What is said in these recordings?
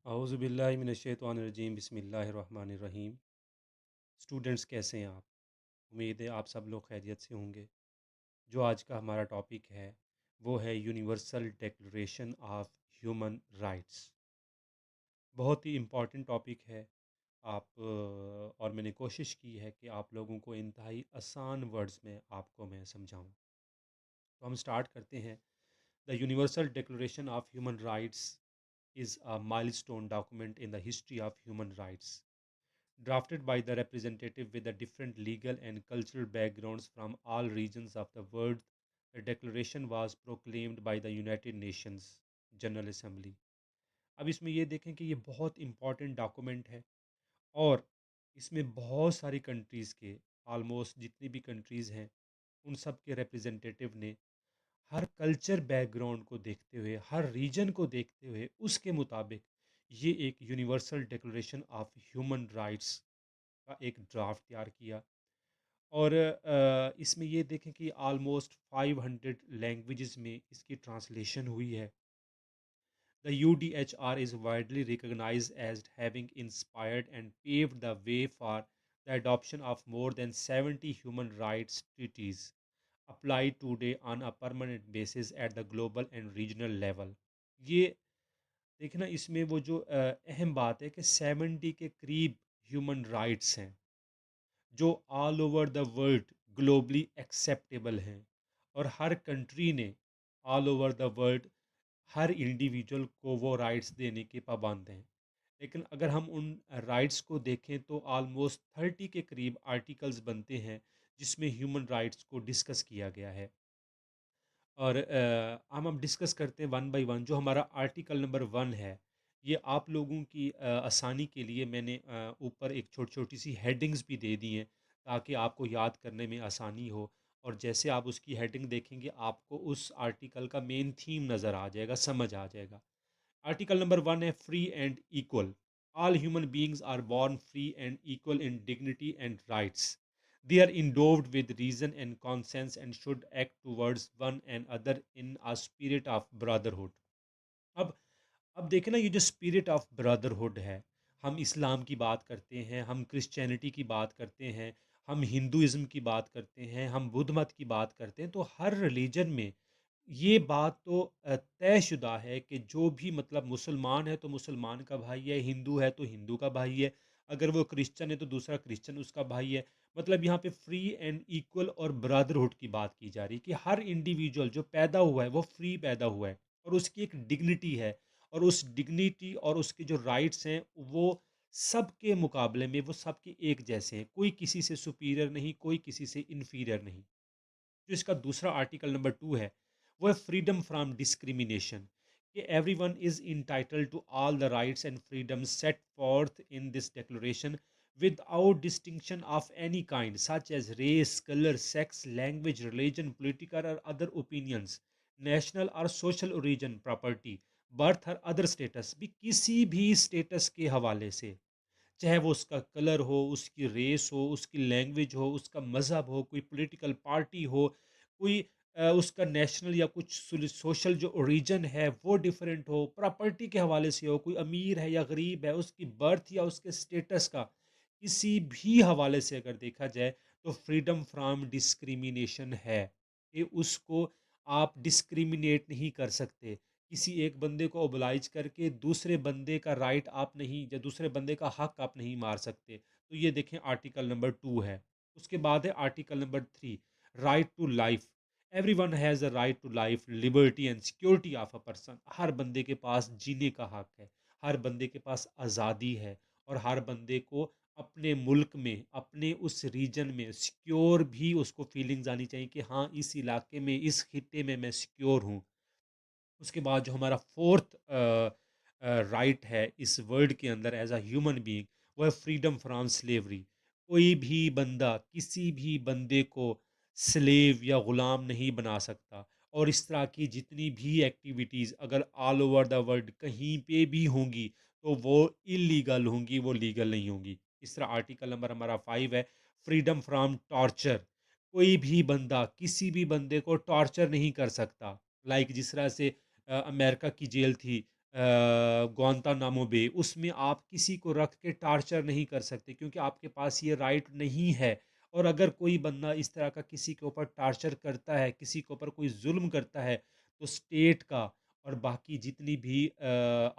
औज़ुबिल्लाहि बिस्मिल्लाहिर्रहमानिर्रहीम। स्टूडेंट्स कैसे हैं आप? उम्मीद है आप सब लोग खैरियत से होंगे। जो आज का हमारा टॉपिक है वो है universal declaration of human rights. बहुत ही इम्पॉर्टेंट टॉपिक है। और मैंने कोशिश की है कि आप लोगों को इंतहाई आसान वर्ड्स में आपको मैं समझाऊं। तो हम स्टार्ट करते हैं। The universal declaration of human rights is a milestone document in the history of human rights. Drafted by the representative with the different legal and cultural backgrounds from all regions of the world, the declaration was proclaimed by the United Nations General Assembly. अब इसमें ये देखें कि ये बहुत important document है और इसमें बहुत सारी कंट्रीज़ के ऑलमोस्ट जितनी भी कंट्रीज़ हैं उन सब के रिप्रेजेंटेटिव ने हर कल्चर बैकग्राउंड को देखते हुए, हर रीजन को देखते हुए उसके मुताबिक ये एक universal declaration of human rights का एक ड्राफ्ट तैयार किया। और इसमें ये देखें कि ऑलमोस्ट 500 लैंग्वेजेस में इसकी ट्रांसलेशन हुई है। The UDHR is widely recognized as having inspired and paved the way for the adoption of more than 70 human rights treaties applied today on a permanent basis at the global and regional level। ये देखना इसमें वो जो अहम बात है कि 70 के करीब ह्यूमन राइट्स हैं जो all over the world globally acceptable हैं और हर कंट्री ने all over the world her individual को वो राइट्स देने के पाबंद हैं। लेकिन अगर हम उन राइट्स को देखें तो ऑलमोस्ट 30 के करीब आर्टिकल्स बनते हैं जिसमें ह्यूमन राइट्स को डिस्कस किया गया है। और हम डिस्कस करते हैं वन बाय वन। जो हमारा आर्टिकल नंबर 1 है, ये आप लोगों की आसानी के लिए मैंने ऊपर एक छोटी छोटी सी हेडिंग्स भी दे दी हैं ताकि आपको याद करने में आसानी हो। और जैसे आप उसकी हेडिंग देखेंगे आपको उस आर्टिकल का मेन थीम नज़र आ जाएगा, समझ आ जाएगा। आर्टिकल नंबर 1 है free and equal. All human beings are born free and equal in dignity and rights. They are endowed with reason and conscience and should act towards one another in a spirit of brotherhood। अब अब देखें ना, ये जो spirit of brotherhood है, हम इस्लाम की बात करते हैं, हम क्रिश्चियनिटी की बात करते हैं, हम हिंदुइज्म की बात करते हैं, हम बुद्ध मत की बात करते हैं, तो हर रिलीजन में ये बात तो तयशुदा है कि जो भी मतलब मुसलमान है तो मुसलमान का भाई है, हिंदू है तो हिंदू का भाई है, अगर वो क्रिश्चियन है तो दूसरा क्रिश्चियन उसका भाई है। मतलब यहाँ पे फ्री एंड इक्वल और ब्रदरहुड की बात की जा रही है कि हर इंडिविजुअल जो पैदा हुआ है वो फ्री पैदा हुआ है और उसकी एक डिग्निटी है। और उस डिग्निटी और उसके जो राइट्स हैं वो सबके मुकाबले में वो सबके एक जैसे हैं, कोई किसी से सुपीरियर नहीं, कोई किसी से इन्फीरियर नहीं। जो इसका दूसरा आर्टिकल नंबर 2 है वो है फ्रीडम फ्रॉम डिस्क्रिमिनेशन, कि everyone is entitled to all the rights and freedom set forth in this declaration without distinction of any kind such as race, color, sex, language, religion, political or other opinions, national or social origin, property, birth और other status भी किसी भी status के हवाले से, चाहे वो उसका कलर हो, उसकी रेस हो, उसकी लैंग्वेज हो, उसका मज़हब हो, कोई पॉलिटिकल पार्टी हो, कोई उसका नेशनल या कुछ सोशल जो ओरिजिन है वो डिफरेंट हो, प्रॉपर्टी के हवाले से हो, कोई अमीर है या गरीब है, उसकी बर्थ या उसके स्टेटस का किसी भी हवाले से अगर देखा जाए तो फ्रीडम फ्रॉम डिस्क्रिमिनेशन है कि उसको आप डिस्क्रिमिनेट नहीं कर सकते। किसी एक बंदे को ओबलाइज करके दूसरे बंदे का राइट आप नहीं या दूसरे बंदे का हक आप नहीं मार सकते। तो ये देखें आर्टिकल नंबर 2 है। उसके बाद है article number 3, right to life. Everyone has a right to life, liberty and security of a person. हर बंदे के पास जीने का हक है, हर बंदे के पास आज़ादी है और हर बंदे को अपने मुल्क में, अपने उस रीजन में सिक्योर भी उसको फीलिंग्स आनी चाहिए कि हाँ, इस इलाके में, इस खित्ते में मैं सिक्योर हूँ। उसके बाद जो हमारा फोर्थ राइट है इस वर्ल्ड के अंदर एज अ ह्यूमन बीइंग, वो है फ्रीडम फ्रॉम स्लेवरी। कोई भी बंदा किसी भी बंदे को स्लेव या ग़ुलाम नहीं बना सकता। और इस तरह की जितनी भी एक्टिविटीज़ अगर ऑल ओवर द वर्ल्ड कहीं पे भी होंगी तो वो इलीगल होंगी, वो लीगल नहीं होंगी। इस तरह आर्टिकल नंबर हमारा 5 है फ्रीडम फ्रॉम टॉर्चर। कोई भी बंदा किसी भी बंदे को टॉर्चर नहीं कर सकता। लाइक जिस तरह से अमेरिका की जेल थी, ग्वांतानामो बे, उसमें आप किसी को रख के टार्चर नहीं कर सकते क्योंकि आपके पास ये राइट नहीं है। और अगर कोई बंदा इस तरह का किसी के ऊपर टार्चर करता है, किसी के ऊपर कोई जुल्म करता है, तो स्टेट का और बाकी जितनी भी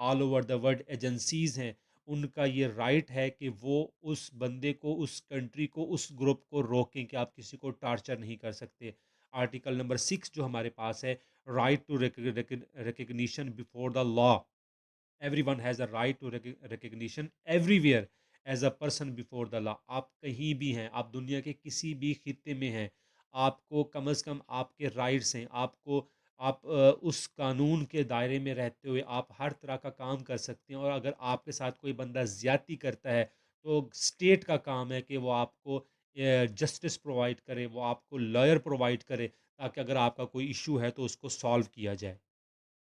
all over the world agencies हैं, उनका ये राइट है कि वो उस बंदे को, उस कंट्री को, उस ग्रुप को रोकें कि आप किसी को टार्चर नहीं कर सकते। आर्टिकल नंबर 6 जो हमारे पास है, right to recognition before the law. Everyone has a right to recognition everywhere as a person before the law. आप कहीं भी हैं, आप दुनिया के किसी भी खित्ते में हैं, आपको कम से कम आपके राइट्स हैं। आपको आप उस कानून के दायरे में रहते हुए आप हर तरह का काम कर सकते हैं। और अगर आपके साथ कोई बंदा ज्यादती करता है, तो स्टेट का काम है कि वो आपको जस्टिस प्रोवाइड करे, वो आपको लॉयर प्रोवाइड करे, ताकि अगर आपका कोई इशू है तो उसको सॉल्व किया जाए।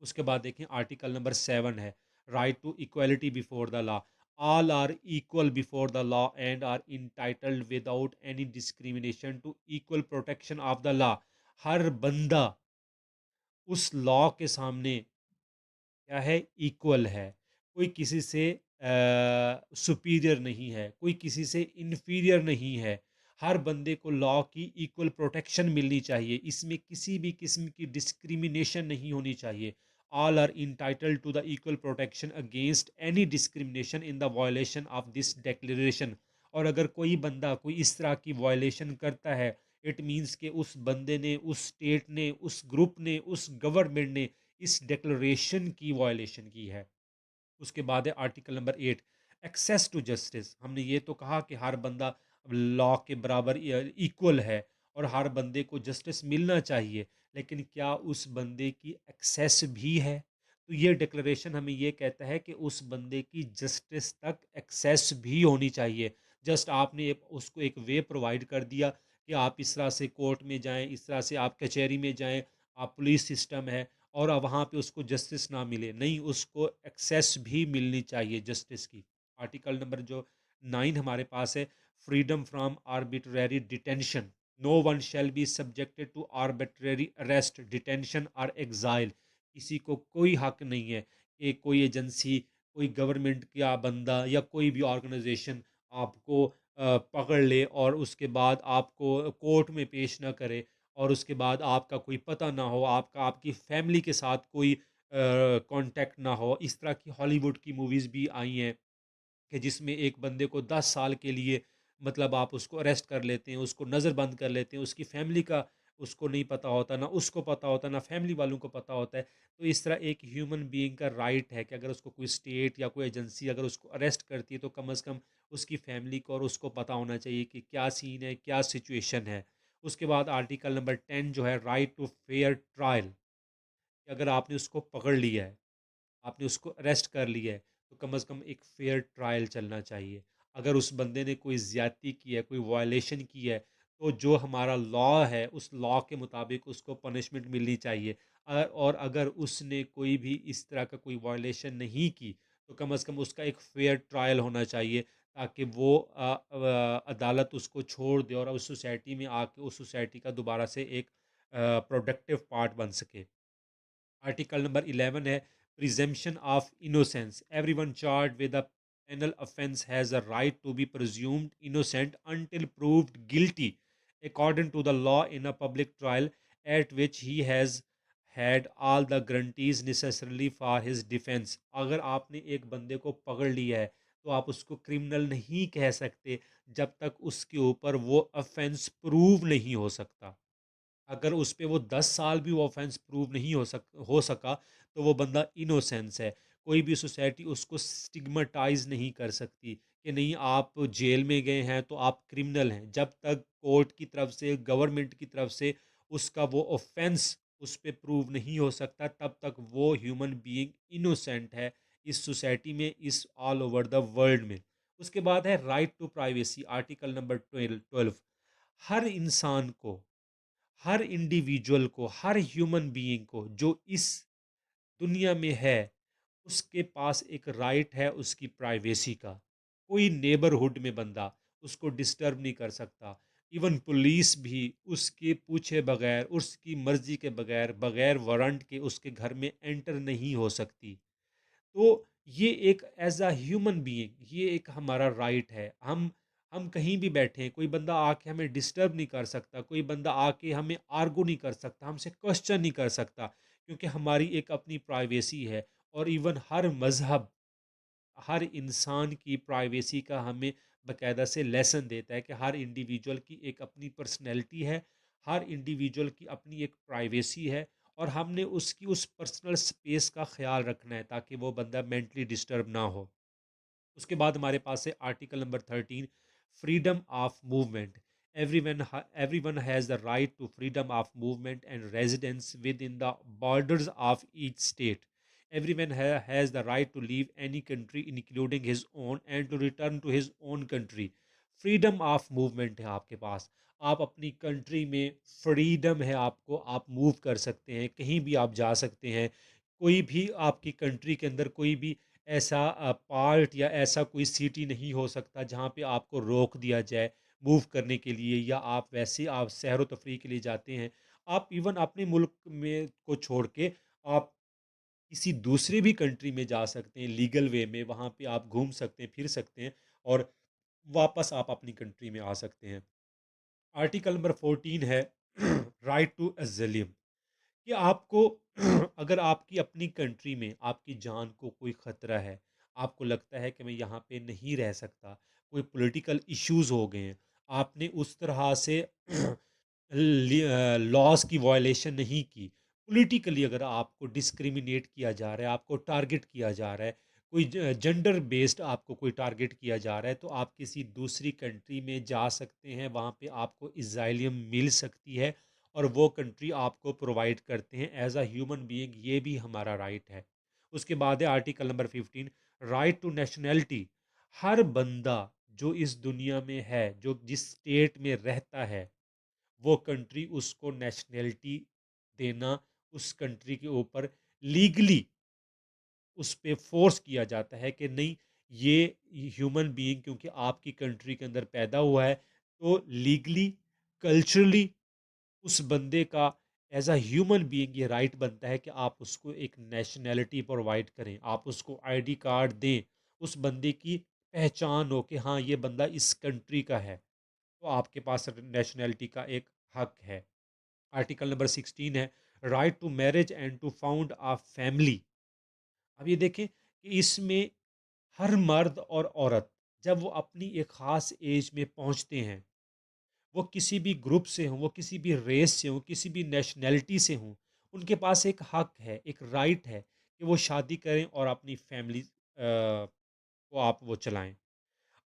उसके बाद देखें आर्टिकल नंबर 7 है, right to equality before the law. All are equal before the law and are entitled without any discrimination to equal protection of the law. हर बंदा उस लॉ के सामने क्या है, इक्वल है। कोई किसी से सुपीरियर नहीं है, कोई किसी से इन्फीरियर नहीं है। हर बंदे को लॉ की इक्वल प्रोटेक्शन मिलनी चाहिए, इसमें किसी भी किस्म की डिस्क्रिमिनेशन नहीं होनी चाहिए। All are entitled to the equal protection against any discrimination in the violation of this declaration. और अगर कोई बंदा कोई इस तरह की वायलेशन करता है, इट मीन्स कि उस बंदे ने, उस स्टेट ने, उस ग्रुप ने, उस गवर्नमेंट ने इस डिक्लेरेशन की वायलेशन की है। उसके बाद है article number 8, access to justice. हमने ये तो कहा कि हर बंदा लॉ के बराबर इक्वल है और हर बंदे को जस्टिस मिलना चाहिए, लेकिन क्या उस बंदे की एक्सेस भी है? तो ये डिक्लेरेशन हमें ये कहता है कि उस बंदे की जस्टिस तक एक्सेस भी होनी चाहिए। जस्ट आपने उसको एक वे प्रोवाइड कर दिया कि आप इस तरह से कोर्ट में जाएं, इस तरह से आप कचहरी में जाएं, आप पुलिस सिस्टम है, और वहाँ पे उसको जस्टिस ना मिले, नहीं, उसको एक्सेस भी मिलनी चाहिए जस्टिस की। आर्टिकल नंबर जो 9 हमारे पास है, freedom from arbitrary detention. No one shall be subjected to arbitrary arrest, detention और एग्जाइल। किसी को कोई हक नहीं है कि कोई एजेंसी, कोई गवर्नमेंट का बंदा या कोई भी ऑर्गेनाइजेशन आपको पकड़ ले और उसके बाद आपको कोर्ट में पेश ना करे, और उसके बाद आपका कोई पता ना हो, आपका आपकी फैमिली के साथ कोई कांटेक्ट ना हो। इस तरह की हॉलीवुड की मूवीज़ भी आई हैं कि जिसमें एक बंदे को 10 साल के लिए, मतलब आप उसको अरेस्ट कर लेते हैं, उसको नज़रबंद कर लेते हैं, उसकी फैमिली का उसको नहीं पता होता, ना उसको पता होता, ना फैमिली वालों को पता होता है। तो इस तरह एक ह्यूमन बीइंग का राइट है कि अगर उसको कोई स्टेट या कोई एजेंसी अगर उसको अरेस्ट करती है, तो कम से कम उसकी फैमिली को और उसको पता होना चाहिए कि क्या सीन है, क्या सिचुएशन है। उसके बाद आर्टिकल नंबर 10 जो है, राइट टू फेयर ट्रायल। अगर आपने उसको पकड़ लिया है, आपने उसको अरेस्ट कर लिया है, तो कम से कम एक फेयर ट्रायल चलना चाहिए। अगर उस बंदे ने कोई ज़्यादती की है, कोई वायलेशन की है, तो जो हमारा लॉ है, उस लॉ के मुताबिक उसको पनिशमेंट मिलनी चाहिए। और अगर उसने कोई भी इस तरह का कोई वायलेशन नहीं की, तो कम से कम उसका एक फेयर ट्रायल होना चाहिए, ताकि वो अदालत उसको छोड़ दे और उस सोसाइटी में आके उस सोसाइटी का दोबारा से एक प्रोडक्टिव पार्ट बन सके। आर्टिकल नंबर 11 है, presumption of innocence. Everyone charged with a penal offense has a right to be presumed innocent until proved guilty according to the law in a public trial at which he has had all the guarantees necessarily for his defense। अगर आपने एक बंदे को पकड़ लिया है, तो आप उसको क्रिमिनल नहीं कह सकते जब तक उसके ऊपर वो ऑफेंस प्रूव नहीं हो सकता। अगर उस पे वो 10 साल भी वो ऑफेंस प्रूव नहीं हो सका, तो वो बंदा इनोसेंस है। कोई भी सोसाइटी उसको स्टिग्मेटाइज नहीं कर सकती कि नहीं, आप जेल में गए हैं तो आप क्रिमिनल हैं। जब तक कोर्ट की तरफ से, गवर्नमेंट की तरफ से उसका वो ऑफेंस उस पे प्रूव नहीं हो सकता, तब तक वो ह्यूमन बीइंग इनोसेंट है इस सोसाइटी में, इस ऑल ओवर द वर्ल्ड में। उसके बाद है right to privacy, article number 12। हर इंसान को, हर इंडिविजुअल को, हर ह्यूमन बीइंग को जो इस दुनिया में है, उसके पास एक राइट है उसकी प्राइवेसी का। कोई नेबरहुड में बंदा उसको डिस्टर्ब नहीं कर सकता। इवन पुलिस भी उसके पूछे बगैर, उसकी मर्जी के बगैर, बगैर वारंट के उसके घर में एंटर नहीं हो सकती। तो ये एक एज़ अ ह्यूमन बीइंग ये एक हमारा राइट है। हम कहीं भी बैठे हैं, कोई बंदा आके हमें डिस्टर्ब नहीं कर सकता, कोई बंदा आके हमें आर्गू नहीं कर सकता, हमसे क्वेश्चन नहीं कर सकता, क्योंकि हमारी एक अपनी प्राइवेसी है। और इवन हर मज़हब, हर इंसान की प्राइवेसी का हमें बकायदा से लेसन देता है कि हर इंडिविजुअल की एक अपनी पर्सनैलिटी है, हर इंडिविजुअल की अपनी एक प्राइवेसी है, और हमने उसकी उस पर्सनल स्पेस का ख्याल रखना है ताकि वो बंदा मेंटली डिस्टर्ब ना हो। उसके बाद हमारे पास है article number 13, freedom of movement. Everyone has the right to freedom of movement and residence within the borders of each state. Everyone has the right to leave any country including his own and to return to his own country. Freedom of movement है आपके पास, आप अपनी country में freedom है आपको, आप move कर सकते हैं, कहीं भी आप जा सकते हैं। कोई भी आपकी कंट्री के अंदर कोई भी ऐसा पार्ट या ऐसा कोई सिटी नहीं हो सकता जहाँ पे आपको रोक दिया जाए मूव करने के लिए, या आप वैसे आप सैर व तफरीह के लिए जाते हैं, आप इवन अपने मुल्क में को छोड़ के आप किसी दूसरी भी कंट्री में जा सकते हैं लीगल वे में, वहाँ पे आप घूम सकते हैं, फिर सकते हैं, और वापस आप अपनी कंट्री में आ सकते हैं। आर्टिकल नंबर 14 है राइट टू एजिलियम, कि आपको अगर आपकी अपनी कंट्री में आपकी जान को कोई ख़तरा है, आपको लगता है कि मैं यहाँ पे नहीं रह सकता, कोई पॉलिटिकल इश्यूज हो गए हैं, आपने उस तरह से लॉज की वायलेशन नहीं की, पॉलिटिकली अगर आपको डिस्क्रिमिनेट किया जा रहा है, आपको टारगेट किया जा रहा है, कोई जेंडर बेस्ड आपको कोई टारगेट किया जा रहा है, तो आप किसी दूसरी कंट्री में जा सकते हैं, वहाँ पे आपको इज़ाइलियम मिल सकती है, और वो कंट्री आपको प्रोवाइड करते हैं एज अ ह्यूमन बीइंग, ये भी हमारा राइट है। उसके बाद है article number 15, right to nationality. हर बंदा जो इस दुनिया में है, जो जिस स्टेट में रहता है, वो कंट्री उसको नेशनैलिटी देना, उस कंट्री के ऊपर लीगली उस पे फोर्स किया जाता है कि नहीं, ये ह्यूमन बीइंग क्योंकि आपकी कंट्री के अंदर पैदा हुआ है, तो लीगली, कल्चरली उस बंदे का एज अ ह्यूमन बीइंग ये राइट बनता है कि आप उसको एक नेशनैलिटी प्रोवाइड करें, आप उसको आईडी कार्ड दें, उस बंदे की पहचान हो कि हाँ ये बंदा इस कंट्री का है, तो आपके पास नेशनैलिटी का एक हक है। आर्टिकल नंबर 16 है right to marriage and to found a family. अब ये देखें कि इसमें हर मर्द और औरत जब वो अपनी एक ख़ास एज में पहुंचते हैं, वो किसी भी ग्रुप से हों, वो किसी भी रेस से हों, किसी भी नेशनैलिटी से हों, उनके पास एक हक है, एक राइट है कि वो शादी करें और अपनी फैमिली को आप वो चलाएं,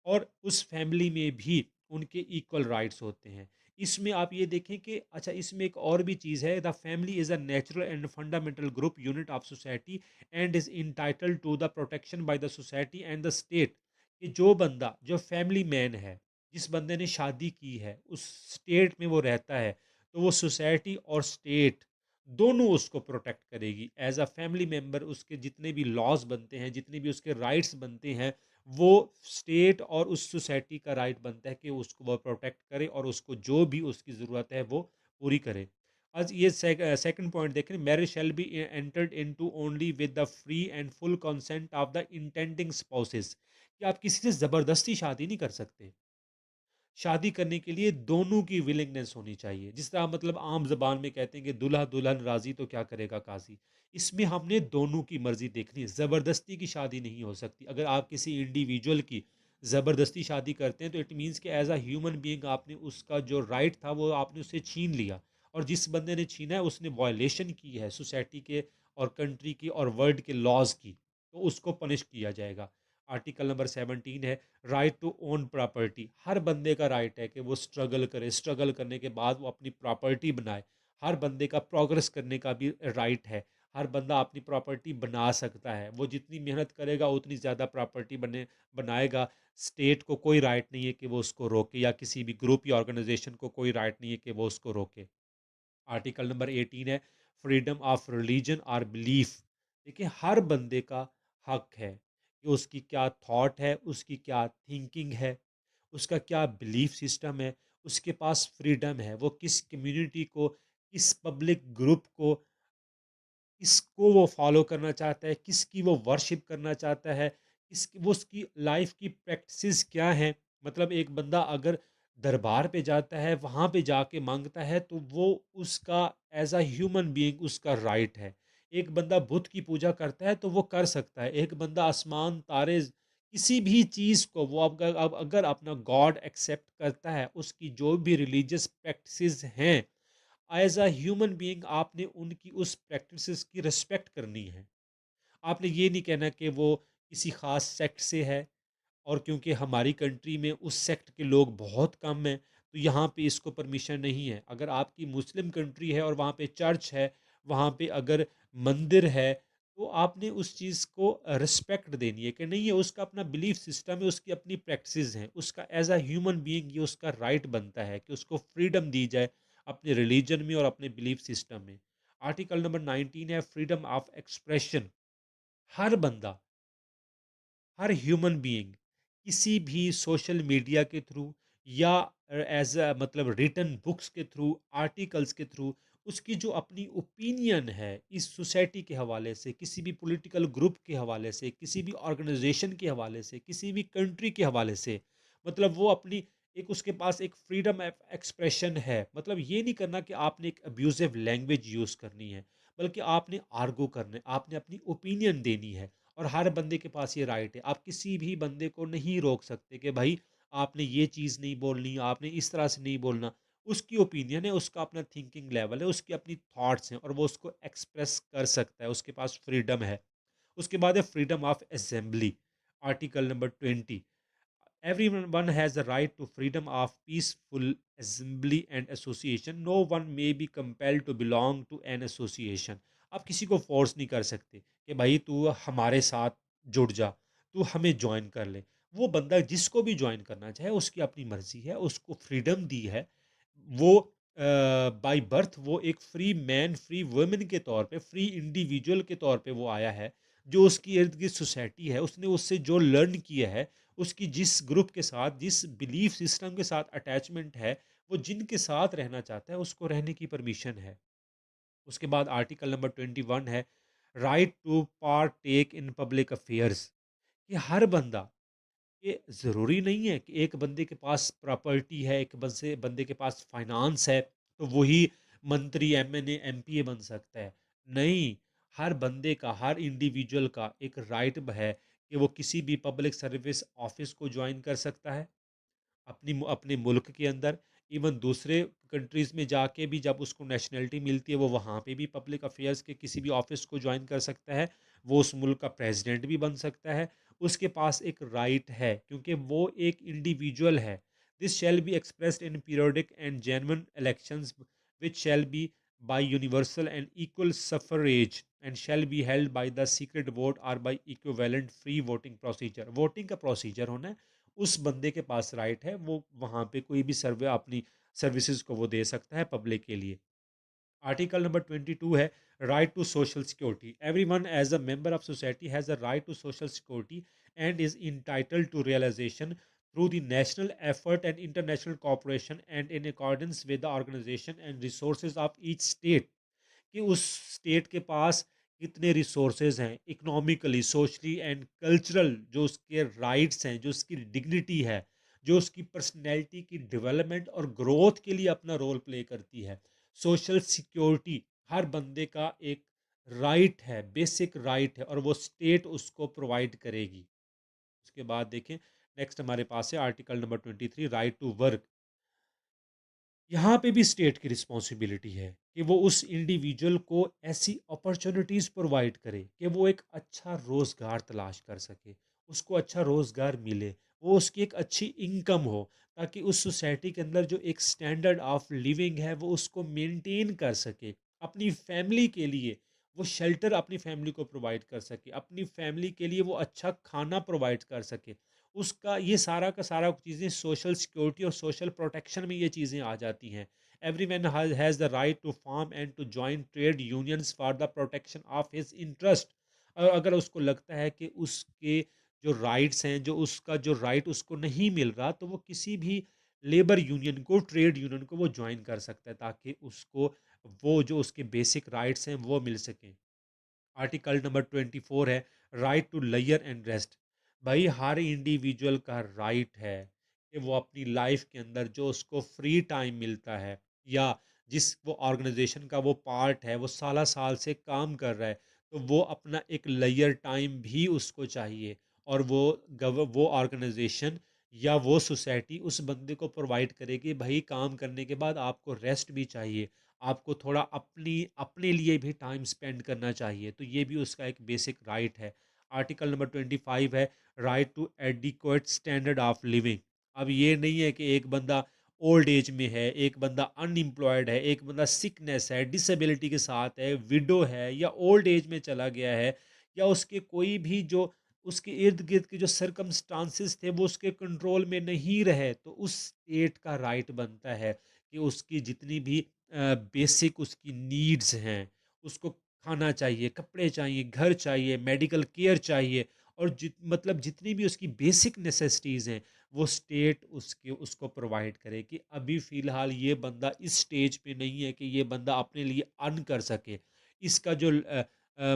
और उस फैमिली में भी उनके इक्वल राइट्स होते हैं। इसमें आप ये देखें कि अच्छा, इसमें एक और भी चीज़ है, the family is a natural and fundamental group unit of society and is entitled to the protection by the society and the state. कि जो बंदा जो फैमिली मैन है, जिस बंदे ने शादी की है, उस स्टेट में वो रहता है, तो वो सोसाइटी और स्टेट दोनों उसको प्रोटेक्ट करेगी एज अ फैमिली मेम्बर। उसके जितने भी लॉज बनते हैं, जितने भी उसके राइट्स बनते हैं, वो स्टेट और उस सोसाइटी का राइट बनता है कि उसको वो प्रोटेक्ट करे और उसको जो भी उसकी ज़रूरत है वो पूरी करे। आज ये सेकंड पॉइंट देखें, marriage shall be entered into only with the free and full consent of the intending spouses. कि आप किसी से ज़बरदस्ती शादी नहीं कर सकते, शादी करने के लिए दोनों की विलिंगनेस होनी चाहिए। जिस तरह मतलब आम ज़बान में कहते हैं कि दूल्हा दुल्हन राज़ी तो क्या करेगा काज़ी। इसमें हमने दोनों की मर्ज़ी देखनी है, ज़बरदस्ती की शादी नहीं हो सकती। अगर आप किसी इंडिविजुअल की ज़बरदस्ती शादी करते हैं तो इट मीन्स कि एज़ अ ह्यूमन बीइंग आपने उसका जो राइट था वो आपने उससे छीन लिया, और जिस बंदे ने छीना है उसने वायलेशन की है सोसाइटी के और कंट्री की और वर्ल्ड के लॉज की, तो उसको पनिश किया जाएगा। आर्टिकल नंबर 17 है राइट टू ओन प्रॉपर्टी। हर बंदे का राइट है कि वो स्ट्रगल करे, स्ट्रगल करने के बाद वो अपनी प्रॉपर्टी बनाए। हर बंदे का प्रोग्रेस करने का भी राइट है, हर बंदा अपनी प्रॉपर्टी बना सकता है, वो जितनी मेहनत करेगा उतनी ज़्यादा प्रॉपर्टी बनाएगा। स्टेट को कोई राइट नहीं है कि वो उसको रोके, या किसी भी ग्रुप या ऑर्गेनाइजेशन को कोई राइट नहीं है कि वो उसको रोके। आर्टिकल नंबर 18 है फ्रीडम ऑफ रिलीजन और बिलीफ। देखिए हर बंदे का हक है कि उसकी क्या थॉट है, उसकी क्या थिंकिंग है, उसका क्या बिलीफ सिस्टम है, उसके पास फ्रीडम है वो किस कम्युनिटी को, किस पब्लिक ग्रुप को किसको वो फॉलो करना चाहता है, किसकी वो वर्शिप करना चाहता है, किसकी वो उसकी लाइफ की प्रैक्टिसेस क्या हैं। मतलब एक बंदा अगर दरबार पे जाता है, वहाँ पे जाके मांगता है, तो वो उसका एज अ ह्यूमन बीइंग उसका राइट है। एक बंदा बुत की पूजा करता है तो वो कर सकता है। एक बंदा आसमान तारे किसी भी चीज़ को वो अब अगर अपना गॉड एक्सेप्ट करता है, उसकी जो भी रिलीजियस प्रैक्टिसेस हैं, एज अ ह्यूमन बीइंग आपने उनकी उस प्रैक्टिसेस की रिस्पेक्ट करनी है। आपने ये नहीं कहना कि वो किसी खास सेक्ट से है, और क्योंकि हमारी कंट्री में उस सेक्ट के लोग बहुत कम हैं, तो यहाँ पे इसको परमिशन नहीं है। अगर आपकी मुस्लिम कंट्री है और वहाँ पे चर्च है, वहाँ पे अगर मंदिर है, तो आपने उस चीज़ को रिस्पेक्ट देनी है कि नहीं, ये उसका अपना बिलीफ सिस्टम है, उसकी अपनी प्रैक्टिसेस हैं, उसका एज अ ह्यूमन बीइंग ये उसका राइट बनता है कि उसको फ्रीडम दी जाए अपने रिलीजन में और अपने बिलीफ सिस्टम में। आर्टिकल नंबर 19 है फ्रीडम ऑफ एक्सप्रेशन। हर बंदा, हर ह्यूमन बीइंग किसी भी सोशल मीडिया के थ्रू या एज अ मतलब रिटन बुक्स के थ्रू, आर्टिकल्स के थ्रू, उसकी जो अपनी ओपिनियन है इस सोसाइटी के हवाले से, किसी भी पॉलिटिकल ग्रुप के हवाले से, किसी भी ऑर्गेनाइजेशन के हवाले से, किसी भी कंट्री के हवाले से, मतलब वो अपनी एक उसके पास एक फ्रीडम ऑफ एक्सप्रेशन है। मतलब ये नहीं करना कि आपने एक अब्यूजिव लैंग्वेज यूज़ करनी है, बल्कि आपने आर्गू करना है, आपने अपनी ओपिनियन देनी है। और हर बंदे के पास ये राइट है। आप किसी भी बंदे को नहीं रोक सकते कि भाई आपने ये चीज़ नहीं बोलनी, आपने इस तरह से नहीं बोलना। उसकी ओपिनियन है, उसका अपना थिंकिंग लेवल है, उसकी अपनी थॉट्स हैं और वो उसको एक्सप्रेस कर सकता है, उसके पास फ्रीडम है। उसके बाद है freedom of assembly, article number 20। Everyone has the right to freedom of peaceful assembly and association. No one may be compelled to belong to an association. आप किसी को फोर्स नहीं कर सकते कि भाई तू हमारे साथ जुड़ जा, तू हमें ज्वाइन कर ले। वो बंदा जिसको भी ज्वाइन करना चाहे उसकी अपनी मर्जी है, उसको फ्रीडम दी है। वो बाय बर्थ वो एक फ्री मैन, फ्री वुमेन के तौर पे, फ्री इंडिविजुअल के तौर पे वो आया है। जो उसकी इर्द गिर्द सोसाइटी है, उसने उससे जो लर्न किया है, उसकी जिस ग्रुप के साथ, जिस बिलीफ सिस्टम के साथ अटैचमेंट है, वो जिनके साथ रहना चाहता है उसको रहने की परमिशन है। उसके बाद आर्टिकल नंबर 21 है right to partake in public affairs. कि हर बंदा, ये ज़रूरी नहीं है कि एक बंदे के पास प्रॉपर्टी है, एक बंदे बंदे के पास फाइनेंस है, तो वही मंत्री, एमएनए, एमपीए बन सकता है। नहीं, हर बंदे का, हर इंडिविजुअल का एक राइट है कि वो किसी भी पब्लिक सर्विस ऑफिस को ज्वाइन कर सकता है अपने मुल्क के अंदर। इवन दूसरे कंट्रीज़ में जाके भी जब उसको नेशनैलिटी मिलती है, वो वहाँ पे भी पब्लिक अफेयर्स के किसी भी ऑफिस को ज्वाइन कर सकता है। वो उस मुल्क का प्रेसिडेंट भी बन सकता है। उसके पास एक राइट है क्योंकि वो एक इंडिविजुअल है। This shall be expressed in periodic and genuine elections which shall be by universal and equal suffrage and shall be held by the secret vote or by equivalent free voting procedure। Voting का procedure होना है, उस बंदे के पास right है, वो वहाँ पे कोई भी सर्वे अपनी सर्विसेज को वो दे सकता है पब्लिक के लिए। आर्टिकल नंबर 22 है right to social security. Everyone as a member of society has a right to social security and is entitled to realization through the national effort and international cooperation and in accordance with the organization and resources of each state। कि उस state के पास कितने resources हैं, economically, socially and cultural, जो उसके rights हैं, जो उसकी डिग्निटी है, जो उसकी पर्सनैलिटी की डेवलपमेंट और ग्रोथ के लिए अपना रोल प्ले करती है। सोशल सिक्योरिटी हर बंदे का एक राइट है, बेसिक राइट है, और वो स्टेट उसको प्रोवाइड करेगी। उसके बाद देखें, नेक्स्ट हमारे पास है article number 23 right to work. यहाँ पे भी स्टेट की रिस्पॉन्सिबिलिटी है कि वो उस इंडिविजुअल को ऐसी अपॉर्चुनिटीज़ प्रोवाइड करे कि वो एक अच्छा रोज़गार तलाश कर सके, उसको अच्छा रोज़गार मिले, वो उसकी एक अच्छी इनकम हो, ताकि उस सोसाइटी के अंदर जो एक स्टैंडर्ड ऑफ लिविंग है वो उसको मेंटेन कर सके। अपनी फैमिली के लिए वो शेल्टर अपनी फैमिली को प्रोवाइड कर सके, अपनी फैमिली के लिए वो अच्छा खाना प्रोवाइड कर सके। उसका ये सारा का सारा चीज़ें सोशल सिक्योरिटी और सोशल प्रोटेक्शन में ये चीज़ें आ जाती हैं। Every man has the right to form and to join trade unions for the protection of his interest. अगर उसको लगता है कि उसके जो राइट्स हैं, जो उसका जो राइट उसको नहीं मिल रहा, तो वो किसी भी लेबर यूनियन को, ट्रेड यूनियन को वो ज्वाइन कर सकता है, ताकि उसको वो जो उसके बेसिक राइट्स हैं वो मिल सकें। आर्टिकल नंबर 24 है राइट टू लेयर एंड रेस्ट। भाई हर इंडिविजुअल का राइट है कि वो अपनी लाइफ के अंदर जो उसको फ्री टाइम मिलता है, या जिस वो ऑर्गेनाइजेशन का वो पार्ट है, वो साला साल से काम कर रहा है, तो वो अपना एक लेयर टाइम भी उसको चाहिए। और वो ऑर्गेनाइजेशन या वो सोसाइटी उस बंदे को प्रोवाइड करेगी, भाई काम करने के बाद आपको रेस्ट भी चाहिए, आपको थोड़ा अपनी अपने लिए भी टाइम स्पेंड करना चाहिए, तो ये भी उसका एक बेसिक राइट है। आर्टिकल नंबर 25 है right to adequate standard of living. अब ये नहीं है कि एक बंदा ओल्ड एज में है, एक बंदा अनएम्प्लॉयड है, एक बंदा सिकनेस है, डिसेबिलिटी के साथ है, विडो है, या ओल्ड एज में चला गया है, या उसके कोई भी जो उसके इर्द गिर्द के जो सरकमस्टांसिस थे वो उसके कंट्रोल में नहीं रहे, तो उस स्टेट का राइट बनता है कि उसकी जितनी भी बेसिक उसकी नीड्स हैं, उसको खाना चाहिए, कपड़े चाहिए, घर चाहिए, मेडिकल केयर चाहिए, और मतलब जितनी भी उसकी बेसिक नेसेसिटीज़ हैं, वो स्टेट उसको प्रोवाइड करे। कि अभी फ़िलहाल ये बंदा इस स्टेज पे नहीं है कि ये बंदा अपने लिए अर्न कर सके। इसका जो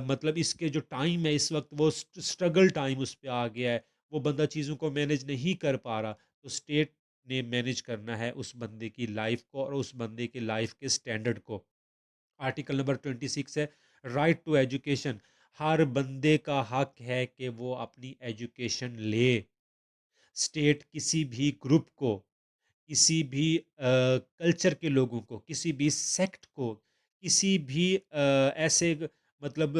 मतलब इसके जो टाइम है इस वक़्त, वो स्ट्रगल टाइम उस पे आ गया है, वो बंदा चीज़ों को मैनेज नहीं कर पा रहा, तो स्टेट ने मैनेज करना है उस बंदे की लाइफ को और उस बंदे की लाइफ के स्टैंडर्ड को। आर्टिकल नंबर 26 है राइट टू एजुकेशन। हर बंदे का हक है कि वो अपनी एजुकेशन ले। स्टेट किसी भी ग्रुप को, किसी भी कल्चर के लोगों को, किसी भी सेक्ट को, किसी भी ऐसे मतलब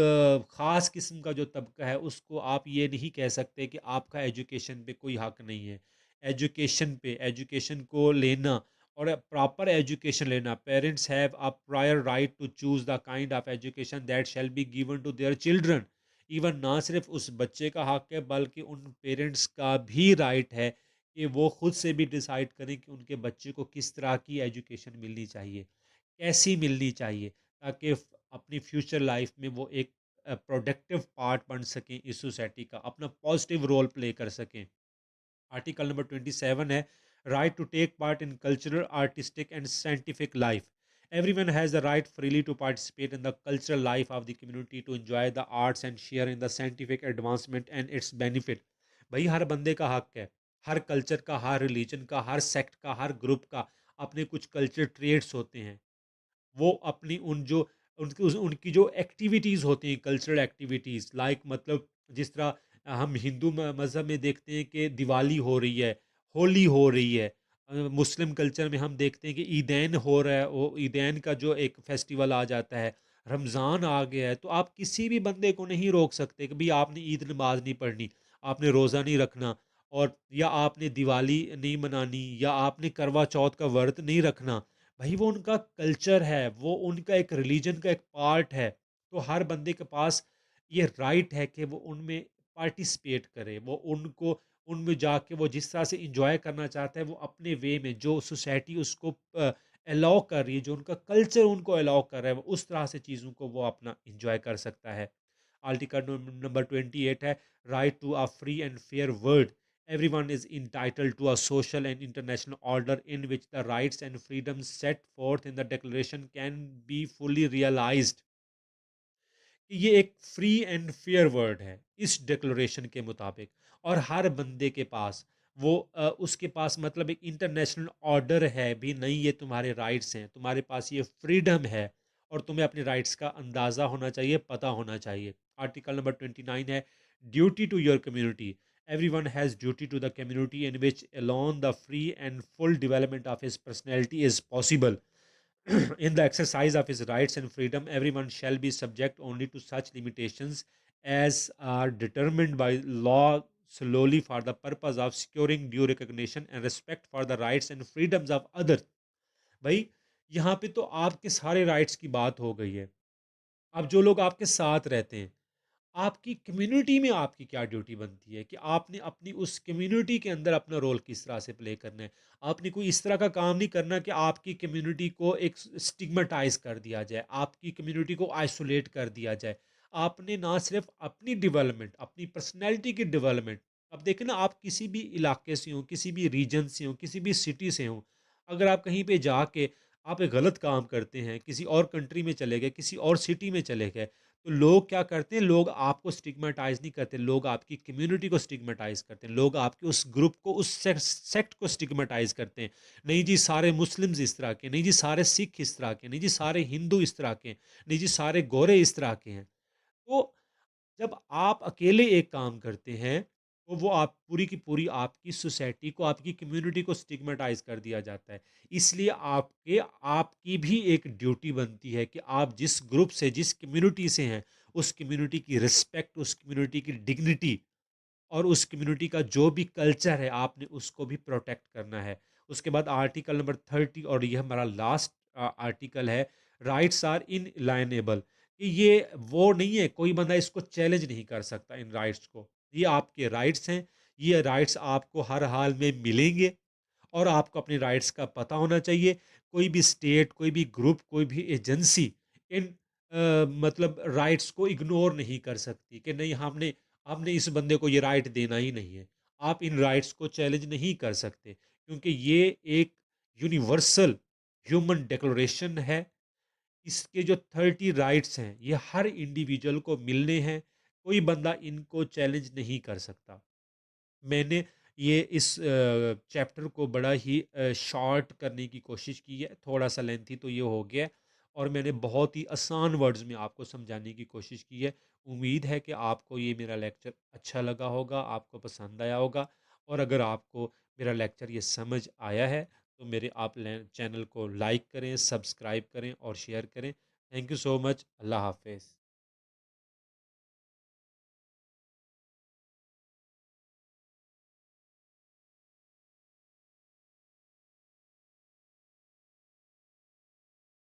ख़ास किस्म का जो तबका है, उसको आप ये नहीं कह सकते कि आपका एजुकेशन पे कोई हक नहीं है। एजुकेशन पे, एजुकेशन को लेना और प्रॉपर एजुकेशन लेना, parents have a prior right to choose the kind of education that shall be given to their children. Even ना सिर्फ उस बच्चे का हक है, बल्कि उन पेरेंट्स का भी राइट है कि वो खुद से भी डिसाइड करें कि उनके बच्चे को किस तरह की एजुकेशन मिलनी चाहिए, कैसी मिलनी चाहिए, ताकि अपनी फ्यूचर लाइफ में वो एक प्रोडक्टिव पार्ट बन सकें, इस सोसाइटी का अपना पॉजिटिव रोल प्ले कर सकें। आर्टिकल नंबर 27 है right to take part in cultural, artistic and scientific life. Everyone has the right freely to participate in the cultural life of the community, to enjoy the arts and share in the scientific advancement and its benefit। भाई हर बंदे का हक है, हर culture का, हर religion का, हर sect का, हर group का अपने कुछ कल्चर ट्रेड्स होते हैं। वो अपनी उन जो उनकी जो एक्टिविटीज़ होती हैं, कल्चरल एक्टिविटीज़, लाइक मतलब जिस तरह हम हिंदू मज़हब में देखते हैं कि दिवाली हो रही है, होली हो रही है। मुस्लिम कल्चर में हम देखते हैं कि ईदैन हो रहा है, वो ईदैन का जो एक फेस्टिवल आ जाता है, रमज़ान आ गया है, तो आप किसी भी बंदे को नहीं रोक सकते कि भाई आपने ईद नमाज़ नहीं पढ़नी, आपने रोज़ा नहीं रखना, और या आपने दिवाली नहीं मनानी, या आपने करवा चौथ का व्रत नहीं रखना। भाई वो उनका कल्चर है, वो उनका एक रिलीजन का एक पार्ट है, तो हर बंदे के पास ये राइट है कि वो उनमें पार्टिसिपेट करे, वो उनको उनमें जाके वो जिस तरह से इंजॉय करना चाहता है, वो अपने वे में जो सोसाइटी उसको अलाउ कर रही है, जो उनका कल्चर उनको अलाउ कर रहा है, वो उस तरह से चीज़ों को वो अपना इंजॉय कर सकता है। आर्टिकल नंबर 28 है right to a free and fair world. Everyone is entitled to a social and international order in which the rights and freedoms set forth in the declaration can be fully realized। कि ये एक free and fair word है इस declaration के मुताबिक, और हर बंदे के पास वो उसके पास मतलब एक इंटरनेशनल ऑर्डर है भी नहीं, ये तुम्हारे राइट्स हैं, तुम्हारे पास ये फ्रीडम है, और तुम्हें अपने राइट्स का अंदाज़ा होना चाहिए, पता होना चाहिए। आर्टिकल नंबर 29 है duty to your community. Everyone has duty to the community in which alone the free and full development of his personality is possible। In the exercise of his rights and freedom, everyone shall be subject only to such limitations as are determined by law solely for the purpose of securing due recognition and respect for the rights and freedoms of others। भाई यहाँ पे तो आपके सारे rights की बात हो गई है। अब जो लोग आपके साथ रहते हैं, आपकी कम्युनिटी में आपकी क्या ड्यूटी बनती है कि आपने अपनी उस कम्युनिटी के अंदर अपना रोल किस तरह से प्ले करना है। आपने कोई इस तरह का काम नहीं करना कि आपकी कम्युनिटी को एक स्टिग्मेटाइज कर दिया जाए, आपकी कम्युनिटी को आइसोलेट कर दिया जाए। आपने ना सिर्फ अपनी डेवलपमेंट, अपनी पर्सनैलिटी की डेवलपमेंट, अब देखें ना, आप किसी भी इलाके से हों, किसी भी रीजन से हों, किसी भी सिटी से हों, अगर आप कहीं पे जाके आप एक गलत काम करते हैं, किसी और कंट्री में चले गए, किसी और सिटी में चले गए, तो लोग क्या करते हैं, लोग आपको स्टिग्मेटाइज़ नहीं करते, लोग आपकी कम्युनिटी को स्टिग्मेटाइज़ करते हैं, लोग आपके उस ग्रुप को, उस सेक्ट को स्टिग्मेटाइज़ करते हैं। नहीं जी, सारे मुस्लिम्स इस तरह के, नहीं जी सारे सिख इस तरह के, नहीं जी सारे हिंदू इस तरह के, नहीं जी सारे गोरे इस तरह के हैं। तो जब आप अकेले एक काम करते हैं, तो वो आप पूरी की पूरी आपकी सोसाइटी को, आपकी कम्युनिटी को स्टिग्मेटाइज़ कर दिया जाता है। इसलिए आपकी भी एक ड्यूटी बनती है कि आप जिस ग्रुप से, जिस कम्युनिटी से हैं, उस कम्युनिटी की रिस्पेक्ट, उस कम्युनिटी की डिग्निटी और उस कम्युनिटी का जो भी कल्चर है, आपने उसको भी प्रोटेक्ट करना है। उसके बाद आर्टिकल नंबर 30, और ये हमारा लास्ट आर्टिकल है, राइट्स आर इनलाइनेबल, कि ये वो नहीं है, कोई बंदा इसको चैलेंज नहीं कर सकता इन राइट्स को। ये आपके राइट्स हैं, ये राइट्स आपको हर हाल में मिलेंगे, और आपको अपने राइट्स का पता होना चाहिए। कोई भी स्टेट, कोई भी ग्रुप, कोई भी एजेंसी इन मतलब राइट्स को इग्नोर नहीं कर सकती कि नहीं, हमने हमने इस बंदे को ये राइट देना ही नहीं है। आप इन राइट्स को चैलेंज नहीं कर सकते, क्योंकि ये एक यूनिवर्सल ह्यूमन डिक्लेरेशन है। इसके जो 30 राइट्स हैं, ये हर इंडिविजुअल को मिलने हैं। कोई बंदा इनको चैलेंज नहीं कर सकता। मैंने ये इस चैप्टर को बड़ा ही शॉर्ट करने की कोशिश की है, थोड़ा-सा लेंथी तो ये हो गया है, और मैंने बहुत ही आसान वर्ड्स में आपको समझाने की कोशिश की है। उम्मीद है कि आपको ये मेरा लेक्चर अच्छा लगा होगा, आपको पसंद आया होगा, और अगर आपको मेरा लेक्चर ये समझ आया है, तो मेरे आप चैनल को लाइक करें, सब्सक्राइब करें और शेयर करें। Thank you so much. अल्लाह हाफ़िज़।